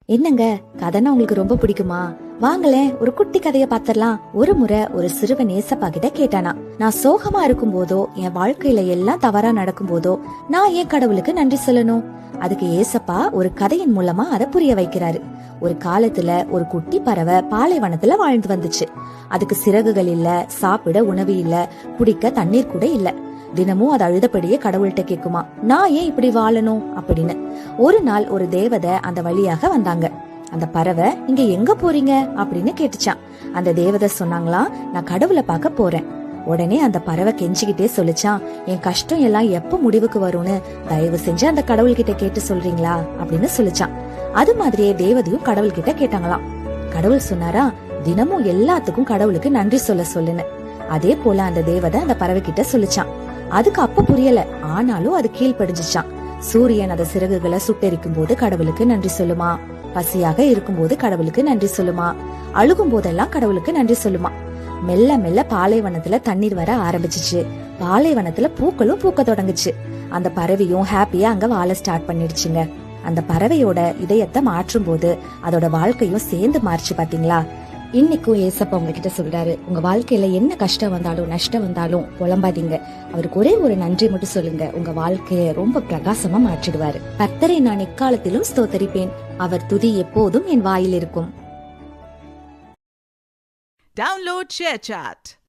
என்னங்க, கதைனா உங்களுக்கு ரொம்ப பிடிக்குமா? வாங்களேன், ஒரு குட்டி கதைய பாத்திரலாம். ஒரு முறை ஒரு சிறுவன் ஏசப்பா கிட்ட கேட்டானா, நான் சோகமா இருக்கும் போதோ, என் வாழ்க்கையில எல்லாம் தவறா நடக்கும் போதோ, நான் ஏன் கடவுளுக்கு நன்றி சொல்லணும்? அதுக்கு ஏசப்பா ஒரு கதையின் மூலமா அதை புரிய வைக்கிறாரு. ஒரு காலத்துல ஒரு குட்டி பறவை பாலைவனத்துல வாழ்ந்து வந்துச்சு. அதுக்கு சிறகுகள் இல்ல, சாப்பிட உணவு இல்ல, குடிக்க தண்ணீர் கூட இல்ல. தினமும் அது அழுதபடியே கடவுள்கிட்ட கேக்குமா, நான் ஏன் இப்படி வாழணும் அப்படின்னு. ஒரு நாள் ஒரு தேவதை அந்த வழியாக வந்தாங்க. அந்த பறவை, இங்க எங்க போறீங்க அப்படின்னு கேட்டுச்சான். அந்த தேவதை சொன்னாங்களாம், நான் கடவுளை பார்க்க போறேன். உடனே அந்த பறவை கெஞ்சிக்கிட்டே சொல்லிச்சான், என் கஷ்டம் எல்லாம் எப்ப முடிவுக்கு வரும்னு தயவு செஞ்சு அந்த கடவுள் கிட்ட கேட்டு சொல்றீங்களா அப்படின்னு சொல்லிச்சான். அது மாதிரியே தேவதையும் கடவுள் கிட்ட கேட்டாங்களாம். கடவுள் சொன்னாரா, தினமும் எல்லாத்துக்கும் கடவுளுக்கு நன்றி சொல்லுன்னு. அதே போல அந்த தேவதை அந்த பறவை கிட்ட சொல்லிச்சான். அதுக்கு அப்ப புரியல, ஆனாலும் அது கீழ்ப்படிஞ்சிச்சான். சூரியன் அத சிறகுகளை சுட்டெரிக்கும் போது கடவுளுக்கு நன்றி சொல்லுமா, பசியாக இருக்கும் போது கடவுளுக்கு நன்றி சொல்லுமா, அழுகும் போதெல்லாம் கடவுளுக்கு நன்றி சொல்லுமா. மெல்ல மெல்ல பாலைவனத்துல தண்ணீர் வர ஆரம்பிச்சிச்சு. பாலைவனத்துல பூக்களும் பூக்க தொடங்குச்சு. அந்த பறவையும் ஹாப்பியா அங்க வாழ ஸ்டார்ட் பண்ணிடுச்சுங்க. அந்த பறவையோட இதயத்தை மாற்றும் போது அதோட வாழ்க்கையும் சேர்ந்து மாறிச்சு. பாத்தீங்களா? இன்னைக்கும் ஏசப்பா உங்ககிட்ட சொல்றாரு, உங்க வாழ்க்கையில என்ன கஷ்டம் வந்தாலும் நஷ்டம் வந்தாலும் புலம்பாதீங்க. அவருக்கு ஒரே ஒரு நன்றி மட்டும் சொல்லுங்க, உங்க வாழ்க்கைய ரொம்ப பிரகாசமா மாற்றிடுவாரு. கர்த்தரை நான் எக்காலத்திலும் ஸ்தோத்தரிப்பேன், அவர் துதி எப்போதும் என் வாயில் இருக்கும். Download ShareChat.